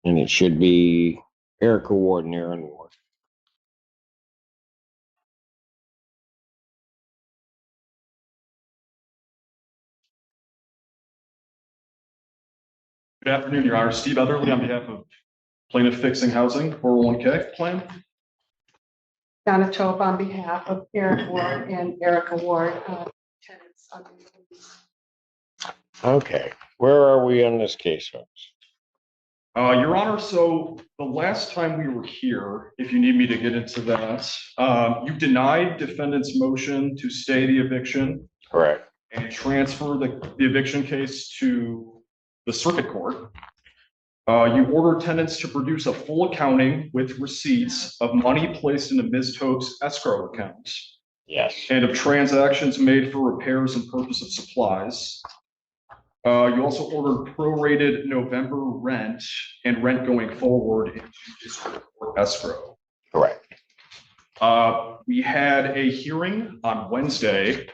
And it should be Erica Ward and Aaron Ward. Good afternoon, Your Honor. Steve Etherly on behalf of Plaintiff Fixing Housing 401k plan. Donna Tope on behalf of Eric Ward and Erica Ward, tenants under the lease. Okay, where are we on this case, folks? Your Honor, so the last time we were here, if you need me to get into that, you denied defendant's motion to stay the eviction Correct. and transfer the eviction case to the circuit court. You ordered tenants to produce a full accounting with receipts of money placed into Ms. Tope's escrow account Yes. and of transactions made for repairs and purchase of supplies. You also ordered prorated November rent and rent going forward into district court escrow. Correct. We had a hearing on Wednesday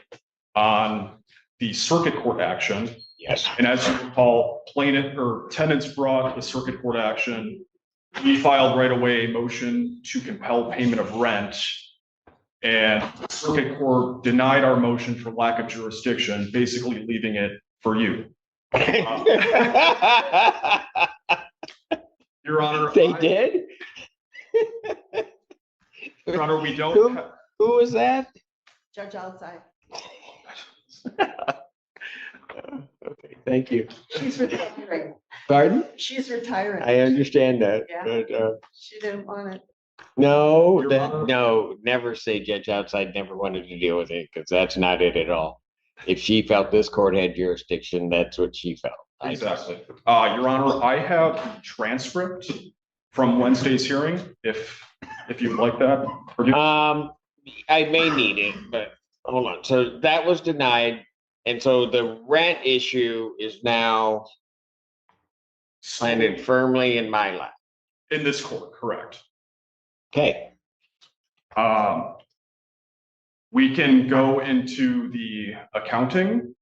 on the circuit court action. Yes. And as you recall, plaintiff or tenants brought the circuit court action. We filed right away a motion to compel payment of rent. And the circuit court denied our motion for lack of jurisdiction, basically leaving it for you. Your Honor. They did? Your Honor, we don't. Who was that? Judge outside. Okay, thank you. She's retiring. Pardon? She's retiring. I understand that, Yeah. but She didn't want it. no, Your that Honor. no, never say judge outside never wanted to deal with it because that's not it at all. If she felt this court had jurisdiction, that's what she felt. Exactly. Your Honor, I have the transcript from Wednesday's hearing, if you'd like that. I may need it, but hold on. So that was denied. And so the rent issue is now planted firmly in my lap. In this court, correct. Okay. We can go into the accounting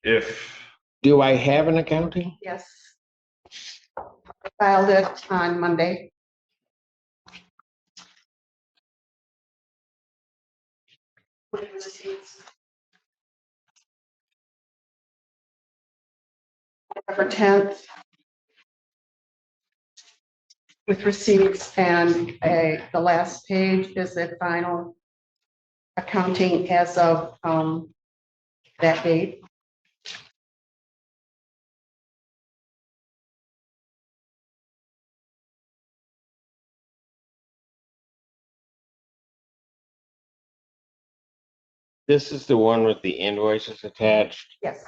if, Do I have an accounting? Yes. I filed it on Monday. With receipts. November 10th. With receipts and the last page is the final accounting as of that date. This is the one with the invoices attached. Yes.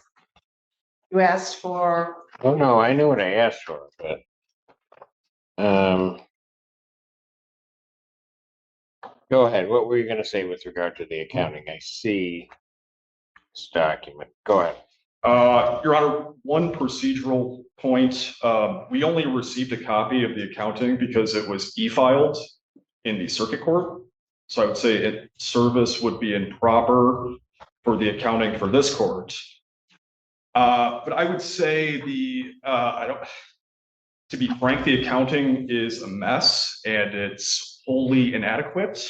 You asked for, Oh, no, I know what I asked for, but go ahead. What were you going to say with regard to the accounting? I see this document. Go ahead. Your Honor, one procedural point. We only received a copy of the accounting because it was e-filed in the circuit court. So I would say service would be improper for the accounting for this court. But I would say to be frank, the accounting is a mess and it's wholly inadequate.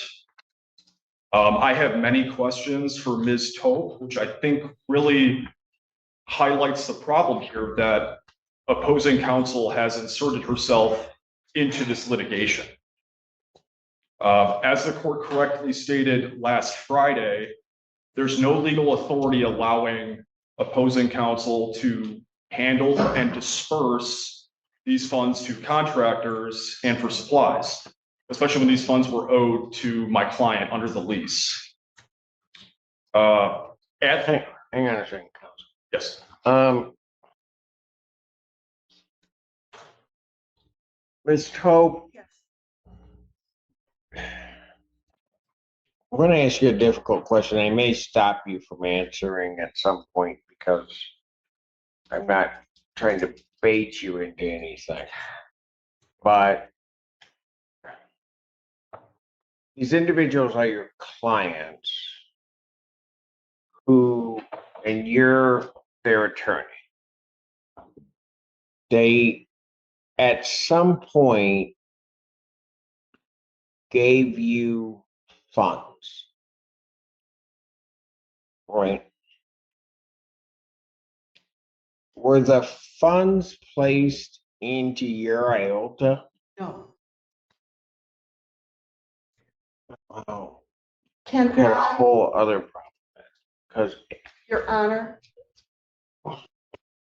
I have many questions for Ms. Tope, which I think really highlights the problem here that opposing counsel has inserted herself into this litigation. As the court correctly stated last Friday, there's no legal authority allowing opposing counsel to handle and disperse these funds to contractors and for supplies, especially when these funds were owed to my client under the lease. Hang on a second, counsel. Yes. Ms. Tope, yes, I'm going to ask you a difficult question. I may stop you from answering at some point because I'm not trying to bait you into anything. But these individuals are your clients who, and you're their attorney. They at some point gave you funds, right? Were the funds placed into your IOTA? No. Oh, Can got a whole other problem. Because, Your Honor,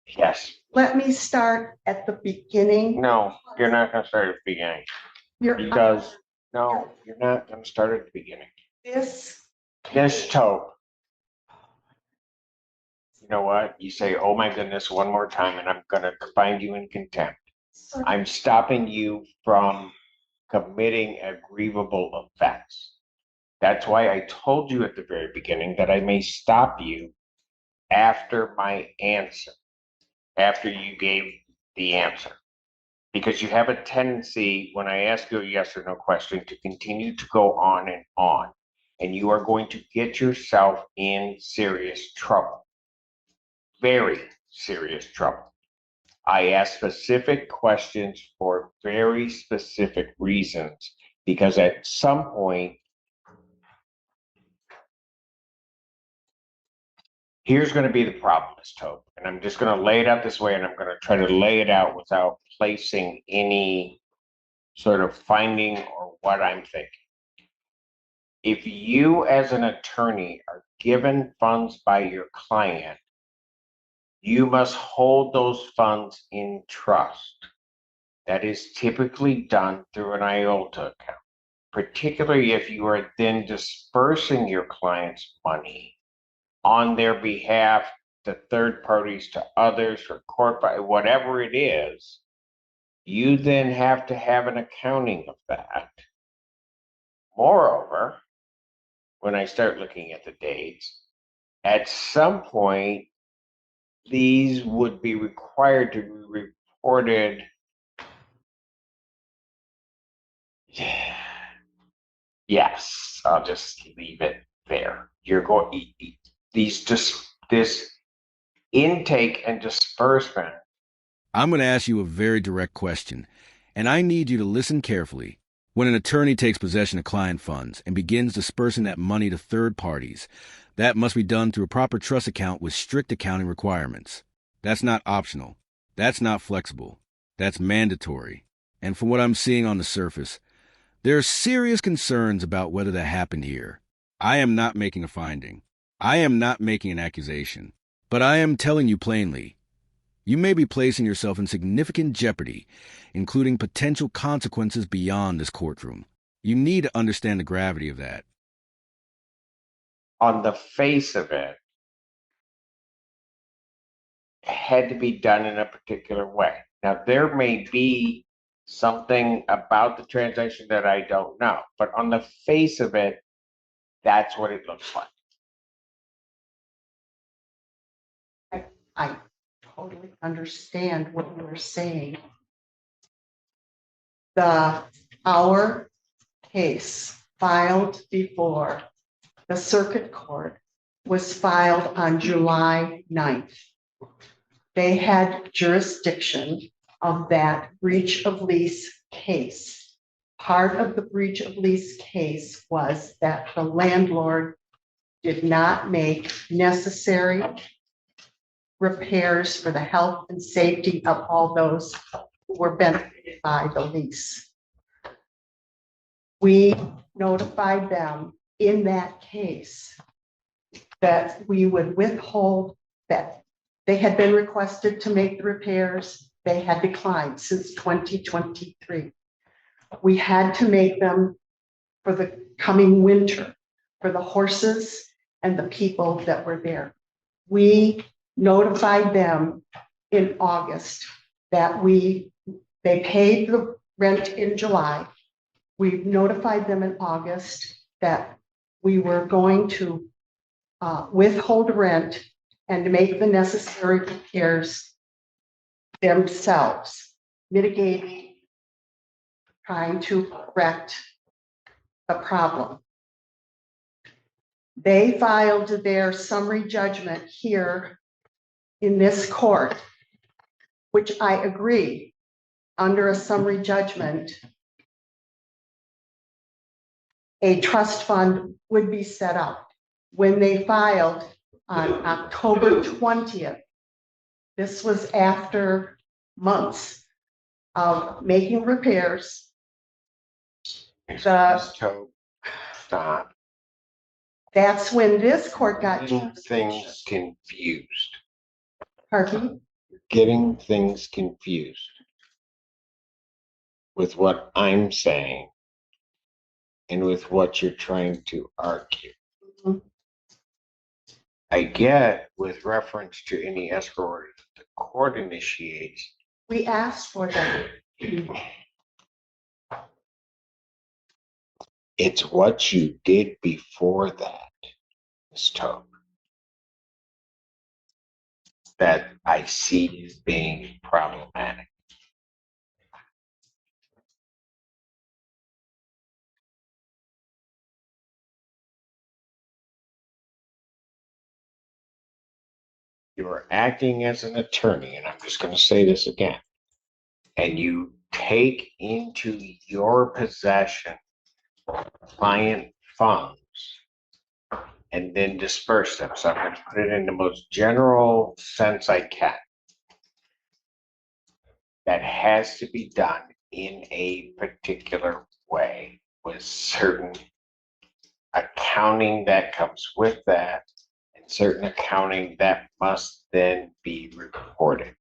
yes, let me start at the beginning. no, you're not going to start at the beginning. Your Because, no, you're not going to start at the beginning. This. This Tope, you know what? You say, oh my goodness, one more time, and I'm going to find you in contempt. I'm stopping you from committing a grievable offense. That's why I told you at the very beginning that I may stop you after my answer, after you gave the answer. Because you have a tendency, when I ask you a yes or no question, to continue to go on and on. And you are going to get yourself in serious trouble. Very serious trouble. I ask specific questions for very specific reasons, because at some point, here's going to be the problem, Ms. Tope, and I'm just going to lay it out this way, and I'm going to try to lay it out without placing any sort of finding or what I'm thinking. If you, as an attorney, are given funds by your client, you must hold those funds in trust. That is typically done through an IOTA account, particularly if you are then dispersing your client's money on their behalf to third parties, to others, or corporate, whatever it is. You then have to have an accounting of that. Moreover, when I start looking at the dates, at some point, these would be required to be reported. Yes, I'll just leave it there. You're going this intake and disbursement. I'm going to ask you a very direct question, and I need you to listen carefully. When an attorney takes possession of client funds and begins dispersing that money to third parties, that must be done through a proper trust account with strict accounting requirements. That's not optional. That's not flexible. That's mandatory. And from what I'm seeing on the surface, there are serious concerns about whether that happened here. I am not making a finding. I am not making an accusation. But I am telling you plainly, you may be placing yourself in significant jeopardy, including potential consequences beyond this courtroom. You need to understand the gravity of that. On the face of it, had to be done in a particular way. Now, there may be something about the transaction that I don't know, but on the face of it, that's what it looks like. I totally understand what you're saying. Our case filed before the circuit court was filed on July 9th. They had jurisdiction of that breach of lease case. Part of the breach of lease case was that the landlord did not make necessary repairs for the health and safety of all those who were benefited by the lease. We notified them in that case that we would withhold, that they had been requested to make the repairs. They had declined since 2023. We had to make them for the coming winter for the horses and the people that were there. We notified them in August that they paid the rent in July. We notified them in August that we were going to withhold rent and make the necessary repairs themselves, mitigating, trying to correct the problem. They filed their summary judgment here in this court, which I agree under a summary judgment, a trust fund would be set up. When they filed on October 20th, this was after months of making repairs. Ms. Tope, stop. That's when this court got Getting jurisdiction. things confused. Pardon? Getting things confused with what I'm saying and with what you're trying to argue. Mhm. I get with reference to any escrow order that the court initiates. We asked for them. It's what you did before that, Ms. Tope, that I see as being problematic. You're acting as an attorney, and I'm just going to say this again, and you take into your possession client funds and then disperse them. So I'm going to put it in the most general sense I can. That has to be done in a particular way with certain accounting that comes with that and certain accounting that must then be reported.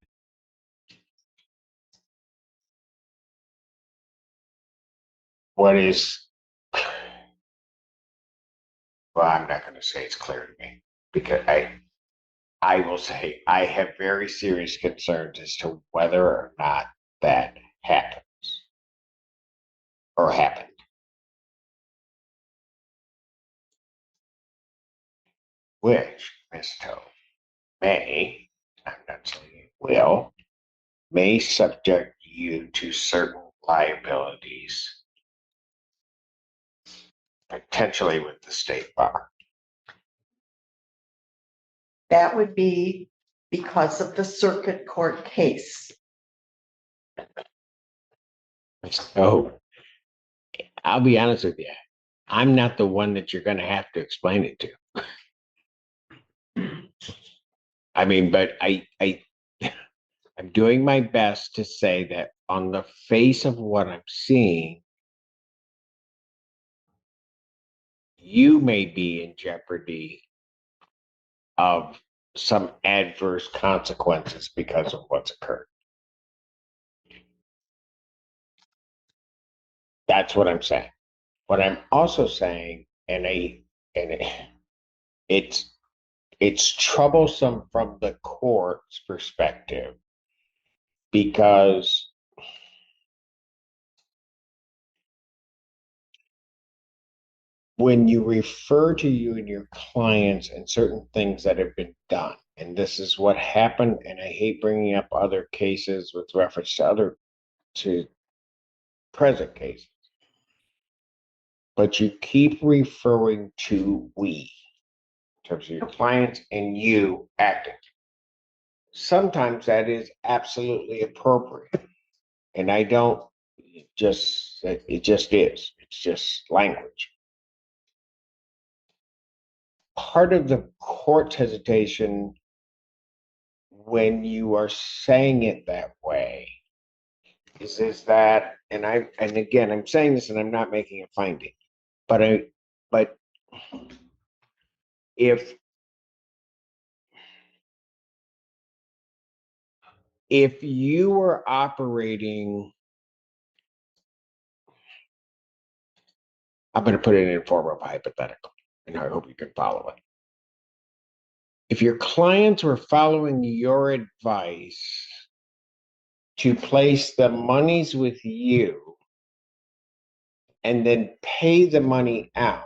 What is, well, I'm not going to say it's clear to me because I will say I have very serious concerns as to whether or not that happens or happened. Which, Ms. Tope, may, I'm not saying it will, may subject you to certain liabilities, potentially with the state bar. That would be because of the circuit court case. So I'll be honest with you. I'm not the one that you're going to have to explain it to. I mean, but I'm doing my best to say that on the face of what I'm seeing, you may be in jeopardy of some adverse consequences because of what's occurred. That's what I'm saying. What I'm also saying, it's troublesome from the court's perspective because when you refer to you and your clients and certain things that have been done, and this is what happened, and I hate bringing up other cases with reference to present cases, but you keep referring to we in terms of your clients and you acting. Sometimes that is absolutely appropriate. And I don't it just is. It's just language. Part of the court's hesitation when you are saying it that way is that, and again I'm saying this and I'm not making a finding, but if you were operating, I'm going to put it in form of a hypothetical, and I hope you can follow it. If your clients were following your advice to place the monies with you and then pay the money out,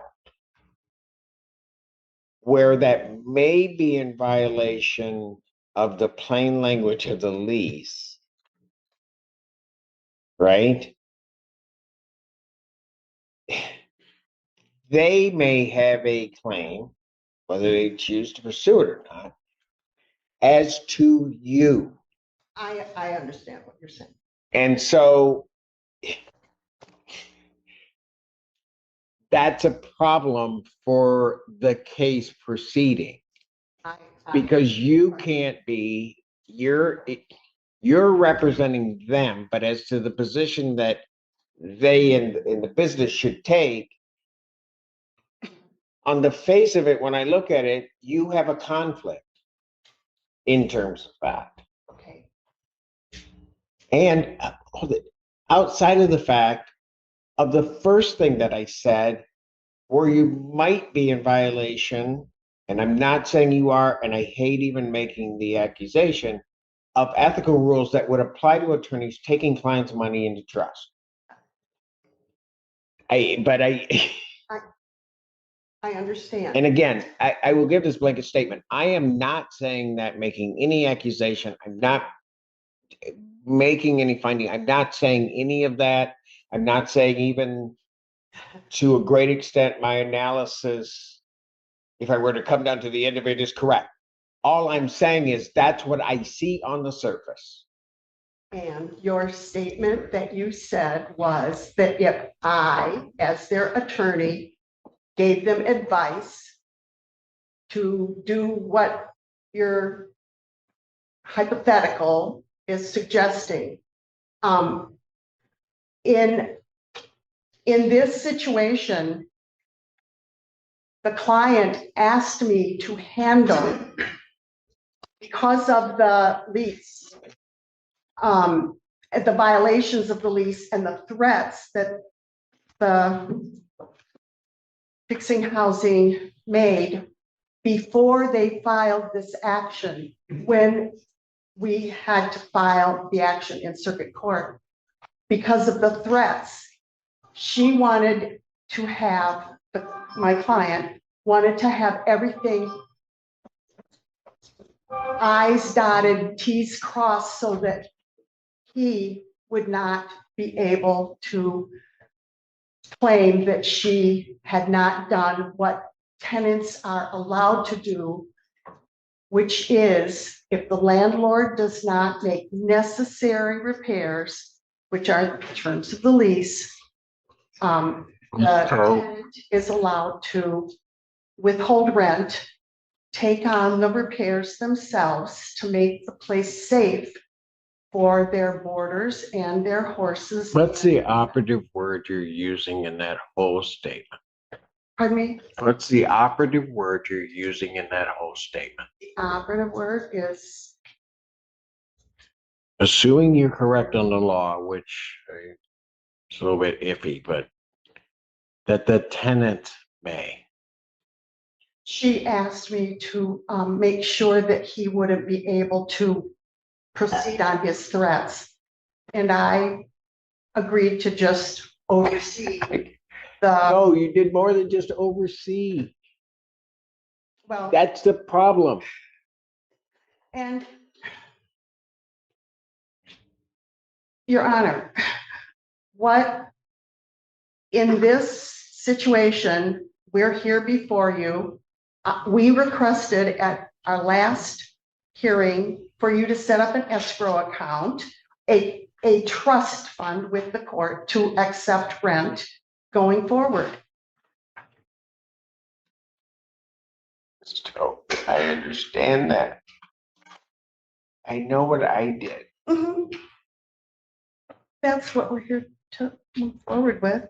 where that may be in violation of the plain language of the lease, right? They may have a claim, whether they choose to pursue it or not, as to you. I understand what you're saying. And so that's a problem for the case proceeding because you can't be, you're representing them, but as to the position that they in the business should take, on the face of it, when I look at it, you have a conflict in terms of that. Okay. And outside of the fact of the first thing that I said, where you might be in violation, and I'm not saying you are, and I hate even making the accusation of ethical rules that would apply to attorneys taking clients' money into trust. I understand. And again, I will give this blanket statement. I am not saying that making any accusation. I'm not making any finding. I'm not saying any of that. I'm not saying even to a great extent my analysis, if I were to come down to the end of it, is correct. All I'm saying is that's what I see on the surface. And your statement that you said was that if I, as their attorney, gave them advice to do what your hypothetical is suggesting, in this situation, the client asked me to handle, because of the lease, the violations of the lease and the threats that the fixing housing made before they filed this action, when we had to file the action in circuit court. Because of the threats, she wanted to have, my client wanted to have everything I's dotted, T's crossed, so that he would not be able to claim that she had not done what tenants are allowed to do, which is if the landlord does not make necessary repairs, which are the terms of the lease, the tenant is allowed to withhold rent, take on the repairs themselves to make the place safe for their boarders and their horses. What's the operative word you're using in that whole statement? Pardon me? What's the operative word you're using in that whole statement? The operative word is, Assuming you're correct on the law, which is a little bit iffy, but that the tenant may. she asked me to make sure that he wouldn't be able to proceed on his threats. And I agreed to just oversee the, No, you did more than just oversee. well, That's the problem. and Your Honor, what in this situation, we're here before you. We requested at our last hearing for you to set up an escrow account, a trust fund with the court to accept rent going forward. So I understand that. I know what I did. Mhm. That's what we're here to move forward with.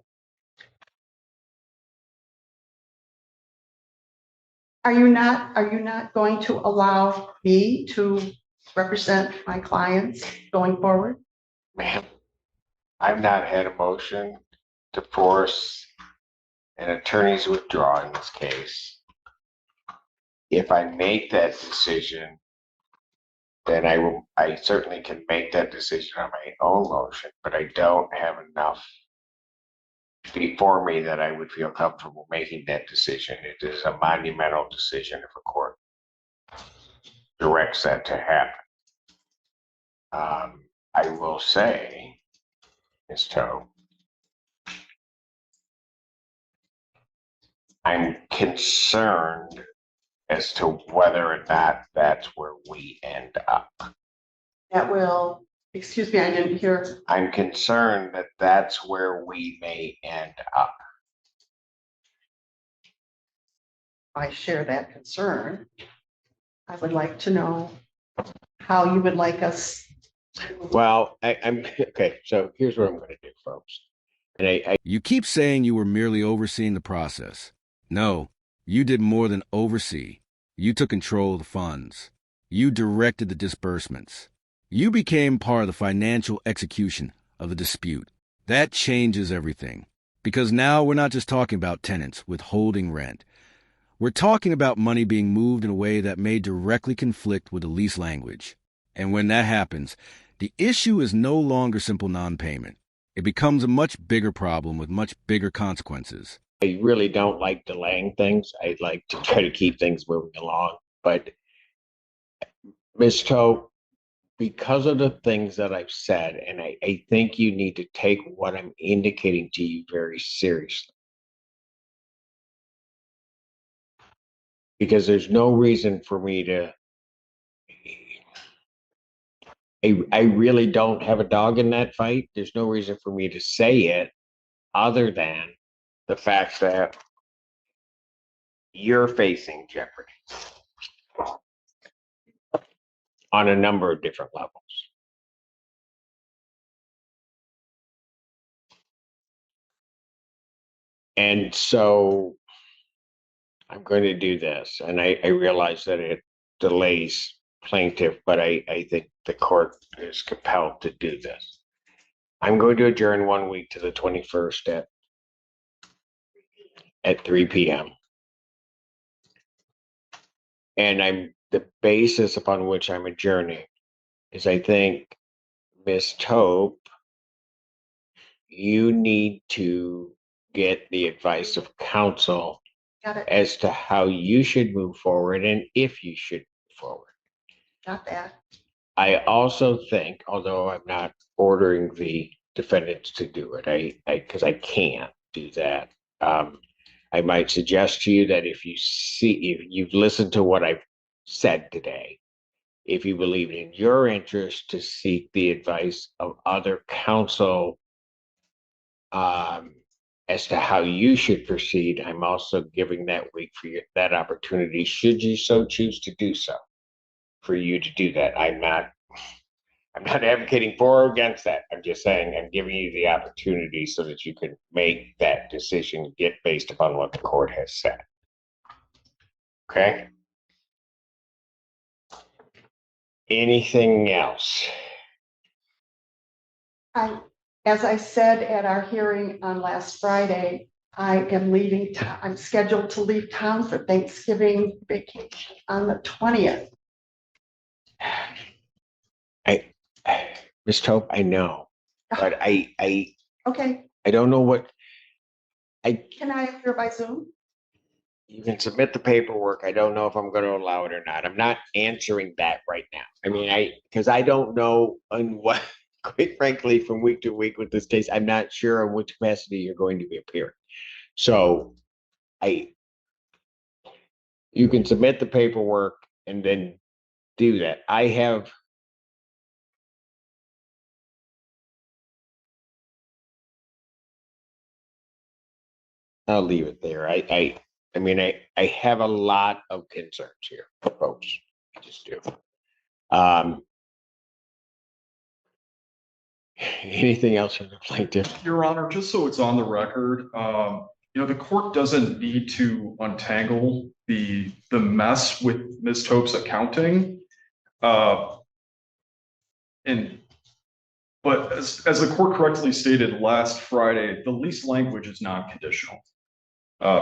Are you not going to allow me to represent my clients going forward? Ma'am, I've not had a motion to force an attorney's withdrawal in this case. If I make that decision, then I certainly can make that decision on my own motion, but I don't have enough before me that I would feel comfortable making that decision. It is a monumental decision if a court directs that to happen. I will say, Ms. Toe, I'm concerned as to whether or not that's where we end up. That will Excuse me, I didn't hear. I'm concerned that that's where we may end up. I share that concern. I would like to know how you would like us. Well, I'm okay. So here's what I'm going to do, folks. And You keep saying you were merely overseeing the process. No, you did more than oversee. You took control of the funds. You directed the disbursements. You became part of the financial execution of the dispute. That changes everything. Because now we're not just talking about tenants withholding rent. We're talking about money being moved in a way that may directly conflict with the lease language. And when that happens, the issue is no longer simple non-payment. It becomes a much bigger problem with much bigger consequences. I really don't like delaying things. I like to try to keep things moving along. But Ms. Toe, because of the things that I've said, and I think you need to take what I'm indicating to you very seriously. Because there's no reason for me to, I really don't have a dog in that fight. There's no reason for me to say it other than the fact that you're facing jeopardy on a number of different levels. And so I'm going to do this. And I realize that it delays plaintiff, but I think the court is compelled to do this. I'm going to adjourn 1 week to the 21st at 3 p.m. And the basis upon which I'm adjourning is I think, Ms. Tope, you need to get the advice of counsel Got it. as to how you should move forward and if you should move forward. Got that. I also think, although I'm not ordering the defendants to do it, because I can't do that. I might suggest to you that if you've listened to what I've said today, if you believe it in your interest to seek the advice of other counsel as to how you should proceed, I'm also giving that week for you that opportunity, should you so choose to do so, for you to do that. I'm not advocating for or against that. I'm just saying I'm giving you the opportunity so that you can make that decision get based upon what the court has said. Okay? Anything else? As I said at our hearing on last Friday, I am leaving. I'm scheduled to leave town for Thanksgiving vacation on the 20th. Ms. Tope, I know, but I Okay, don't know what can I appear by Zoom? you can submit the paperwork. I don't know if I'm going to allow it or not. I'm not answering that right now. I mean, because I don't know on what, quite frankly, from week to week with this case, I'm not sure in which capacity you're going to be appearing. So you can submit the paperwork and then do that. I'll leave it there. I mean, I have a lot of concerns here, folks. I just do. Anything else from the plaintiff? Your Honor, just so it's on the record, the court doesn't need to untangle the mess with Ms. Tope's accounting. But as the court correctly stated last Friday, the lease language is non-conditional.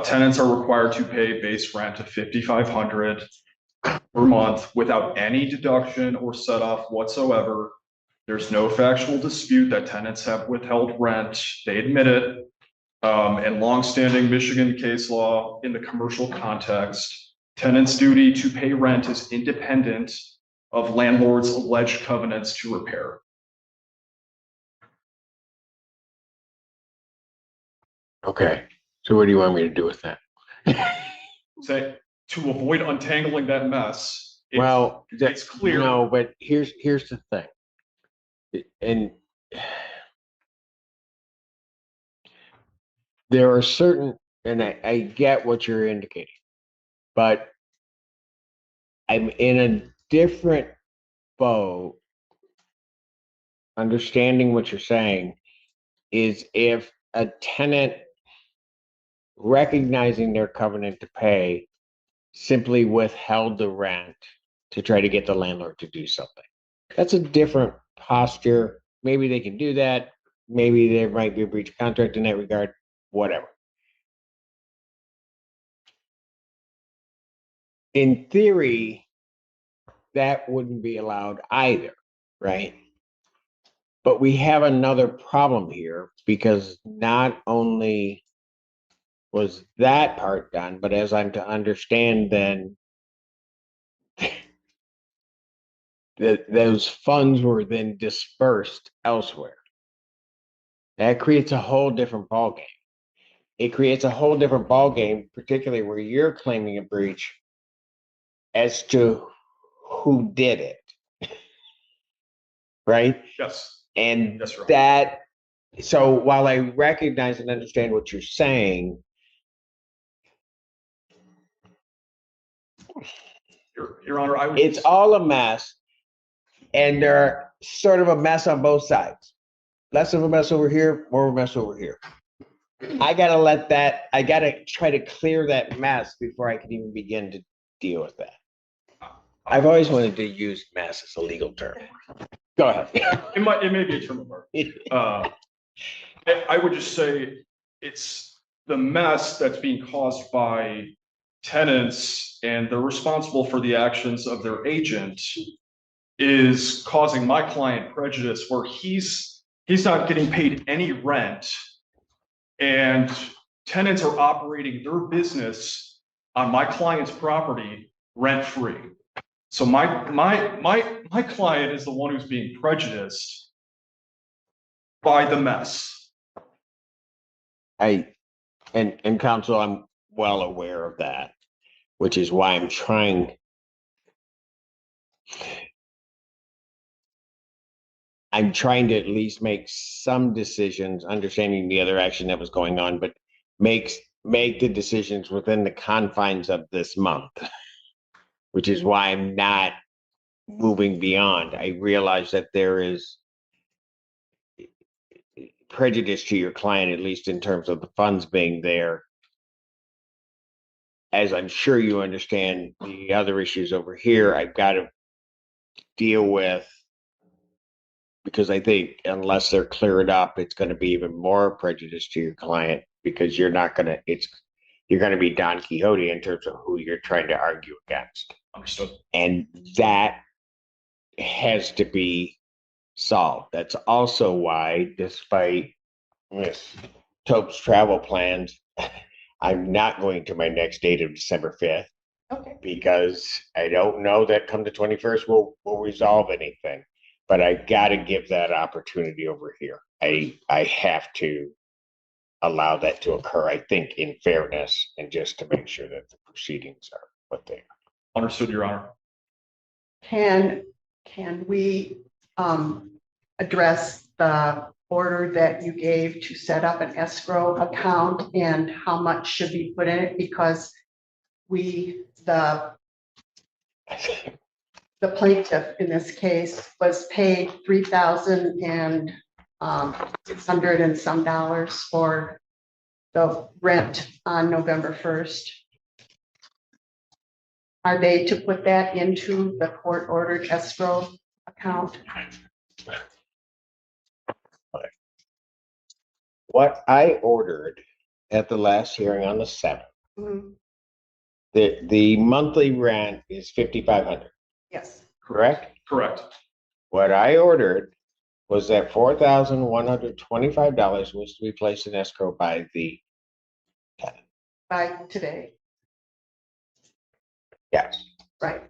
Tenants are required to pay base rent of $5,500 per month without any deduction or set off whatsoever. There's no factual dispute that tenants have withheld rent. They admit it. And longstanding Michigan case law in the commercial context, tenants' duty to pay rent is independent of landlord's alleged covenants to repair. Okay. So what do you want me to do with that? Say, to avoid untangling that mess, Well, it's clear. No, but here's the thing. and there are certain, and I get what you're indicating, but I'm in a different boat. Understanding what you're saying is if a tenant recognizing their covenant to pay simply withheld the rent to try to get the landlord to do something. That's a different posture. Maybe they can do that. Maybe there might be a breach of contract in that regard, whatever. In theory, that wouldn't be allowed either, right? But we have another problem here because not only was that part done, but as I'm to understand, then those funds were then dispersed elsewhere. That creates a whole different ballgame. It creates a whole different ballgame, particularly where you're claiming a breach as to who did it, right? Yes. And Yes, sir. that, so while I recognize and understand what you're saying, Your Honor, I would. it's all a mess, and they're sort of a mess on both sides. Less of a mess over here, more of a mess over here. I gotta try to clear that mess before I can even begin to deal with that. I've always wanted to use mess as a legal term. Go ahead. It may be a term of art. I would just say it's the mess that's being caused by tenants, and they're responsible for the actions of their agent, is causing my client prejudice where he's not getting paid any rent, and tenants are operating their business on my client's property rent-free. So my client is the one who's being prejudiced by the mess. And counsel, I'm well aware of that, which is why I'm trying to at least make some decisions, understanding the other action that was going on, but make the decisions within the confines of this month, which is why I'm not moving beyond. I realize that there is prejudice to your client, at least in terms of the funds being there. As I'm sure you understand the other issues over here, I've got to deal with, because I think unless they're cleared up, it's going to be even more prejudice to your client, because you're going to be Don Quixote in terms of who you're trying to argue against. Understood. And that has to be solved. That's also why, despite Miss Tope's travel plans, I'm not going to my next date of December 5th. Okay. Because I don't know that come the 21st will resolve anything. But I got to give that opportunity over here. I have to allow that to occur, I think, in fairness, and just to make sure that the proceedings are what they are. Understood, Your Honor. Can we address the order that you gave to set up an escrow account and how much should be put in it? Because the plaintiff in this case was paid $3,600 and some dollars for the rent on November 1st. Are they to put that into the court-ordered escrow account? What I ordered at the last hearing on the 7th, Mhm. the monthly rent is $5,500, Yes. correct? Correct. What I ordered was that $4,125 was to be placed in escrow by the tenant. By today, Yes. right?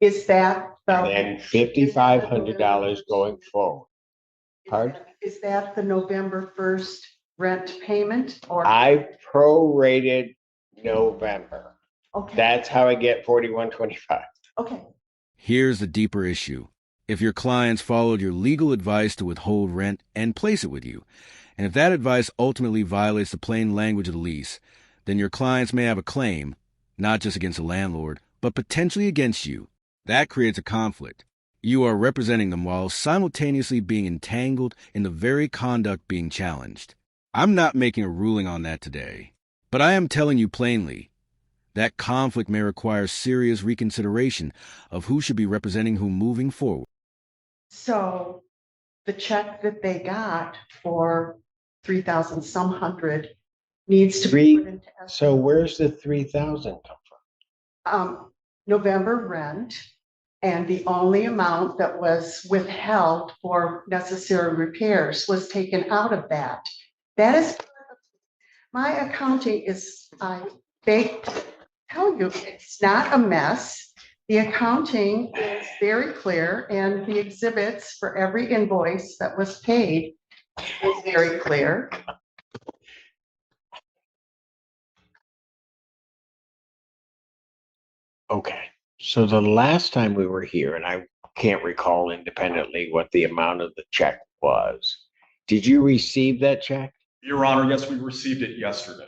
Is that And $5,500 going forward. Pardon? Is that the November 1st rent payment or? I prorated November. Okay, That's how I get $4,125. okay. Here's the deeper issue. if your clients followed your legal advice to withhold rent and place it with you. And if that advice ultimately violates the plain language of the lease, then your clients may have a claim, not just against the landlord, but potentially against you. That creates a conflict. You are representing them while simultaneously being entangled in the very conduct being challenged. I'm not making a ruling on that today, but I am telling you plainly, that conflict may require serious reconsideration of who should be representing whom moving forward. So the check that they got for 3,000 some hundred needs to be put into escrow. So where's the 3,000 come November rent, and the only amount that was withheld for necessary repairs was taken out of that. That is, my accounting is, I beg to tell you, it's not a mess. The accounting is very clear, and the exhibits for every invoice that was paid is very clear. Okay, so the last time we were here, and I can't recall independently what the amount of the check was. Did you receive that check? Your Honor, yes, we received it yesterday.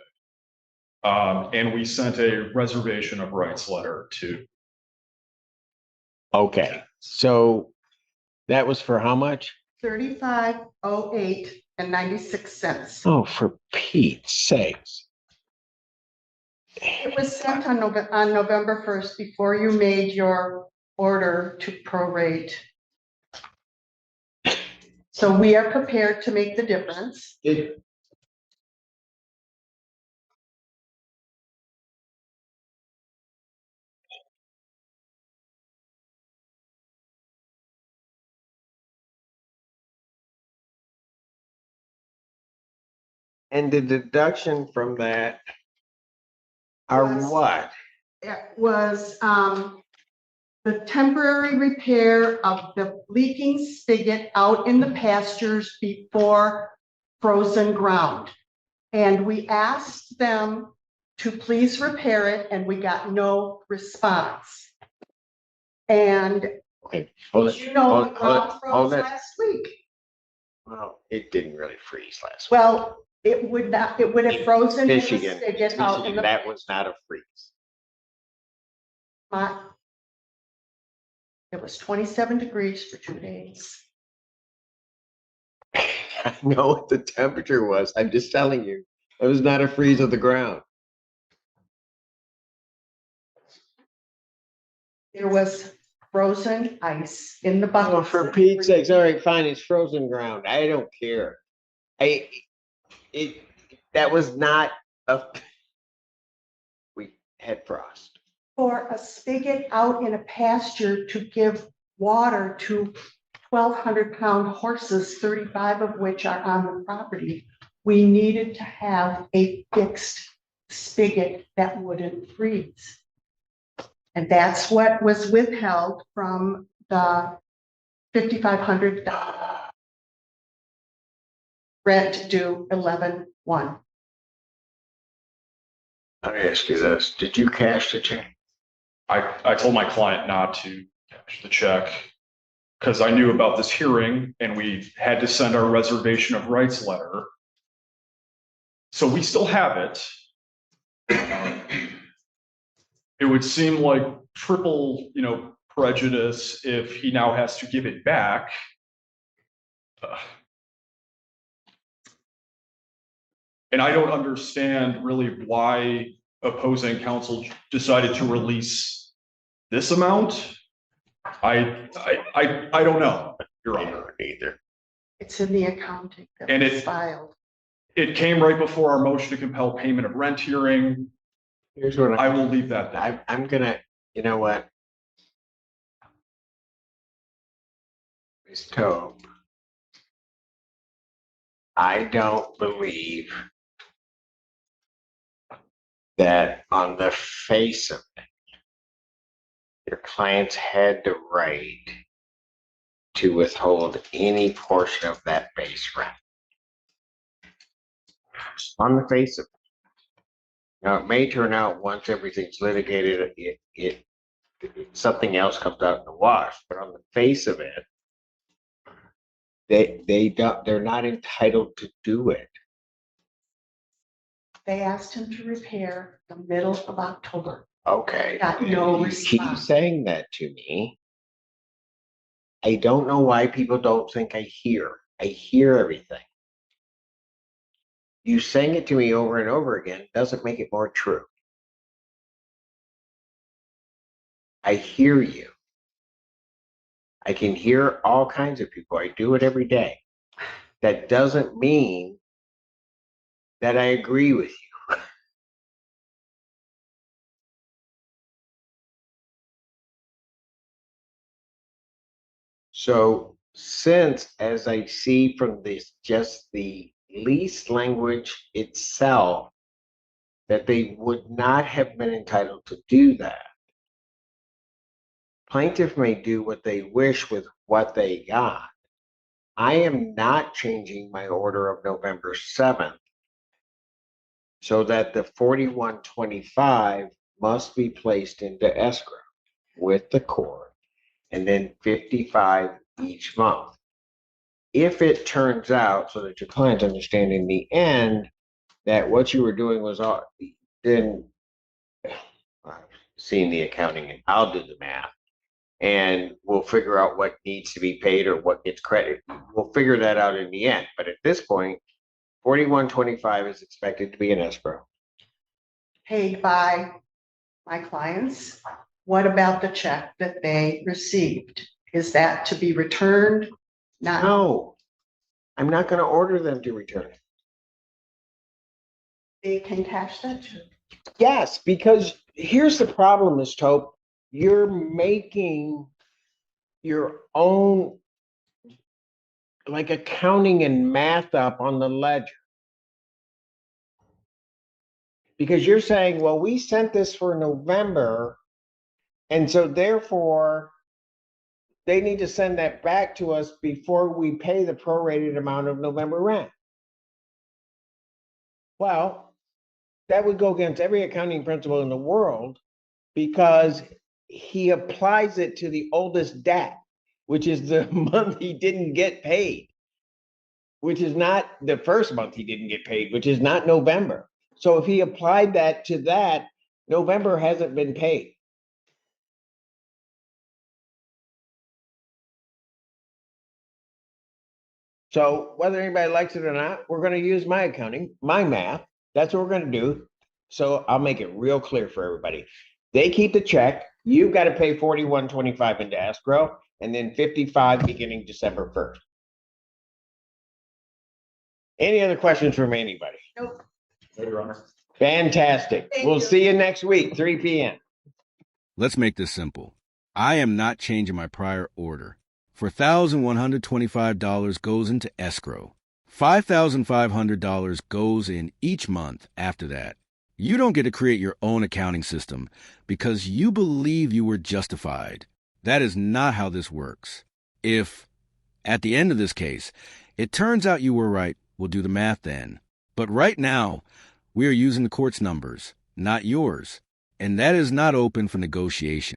And we sent a reservation of rights letter to. Okay, so that was for how much? 3508 and 96 cents. Oh, for Pete's sakes. It was sent on November 1st before you made your order to prorate. So we are prepared to make the difference. And the deduction from that are Was- what? It was the temporary repair of the leaking spigot out in the pastures before frozen ground. And we asked them to please repair it, and we got no response. And Wait, hold did it, you know hold- the ground froze hold it. last week? Well, it didn't really freeze last week. Well, it would not, it would have frozen in the Michigan, spigot out in the. that was not a freeze. It was 27 degrees for 2 days. I know what the temperature was. I'm just telling you, it was not a freeze of the ground. There was frozen ice in the Oh, bucket. for Pete's sakes, all right, fine, it's frozen ground. I don't care. That was not we had frost. For a spigot out in a pasture to give water to 1,200-pound horses, 35 of which are on the property, we needed to have a fixed spigot that wouldn't freeze. And that's what was withheld from the $5,500 rent due 11/1. Let me ask you this. Did you cash the check? I told my client not to cash the check because I knew about this hearing and we had to send our reservation of rights letter. So we still have it. It would seem like triple, prejudice if he now has to give it back. And I don't understand really why opposing counsel decided to release this amount. I don't know, Your I Honor. don't either. It's in the accounting that And was it- filed. It came right before our motion to compel payment of rent hearing. Here's what I will leave that there. I'm gonna, you know what? Ms. Tobe, I don't believe that on the face of it, your clients had the right to withhold any portion of that base rent. On the face of it. Now, it may turn out once everything's litigated, something else comes out in the wash, but on the face of it, they're not entitled to do it. They asked him to repair the middle of October. Okay. Got no You keep response. saying that to me. I don't know why people don't think I hear. I hear everything. You saying it to me over and over again doesn't make it more true. I hear you. I can hear all kinds of people. I do it every day. That doesn't mean that I agree with you. So, since as I see from this, just the lease language itself, that they would not have been entitled to do that. Plaintiff may do what they wish with what they got. I am not changing my order of November 7th so that the 4125 must be placed into escrow with the court and then 55 each month. If it turns out, so that your clients understand in the end that what you were doing was all, then seeing the accounting, and I'll do the math, and we'll figure out what needs to be paid or what gets credit. We'll figure that out in the end. But at this point, 4125 is expected to be in escrow. Paid by my clients. What about the check that they received? Is that to be returned? Not, No, I'm not going to order them to return it. they can cash that check. Yes, because here's the problem, Ms. Tope. You're making your own like accounting and math up on the ledger. Because you're saying, well, we sent this for November, and so therefore they need to send that back to us before we pay the prorated amount of November rent. Well, that would go against every accounting principle in the world because he applies it to the oldest debt, which is the month he didn't get paid, which is not the first month he didn't get paid, which is not November. So if he applied that to that, November hasn't been paid. So whether anybody likes it or not, we're going to use my accounting, my math. That's what we're going to do. So I'll make it real clear for everybody. They keep the check. You've got to pay 4125 into escrow and then 55 beginning December 1st. Any other questions from anybody? Nope. Your Honor. Fantastic. Thank We'll you. see you next week, 3 p.m. Let's make this simple. I am not changing my prior order. $4,125 goes into escrow. $5,500 goes in each month after that. You don't get to create your own accounting system because you believe you were justified. That is not how this works. If, at the end of this case, it turns out you were right, we'll do the math then. But right now, we are using the court's numbers, not yours. And that is not open for negotiation.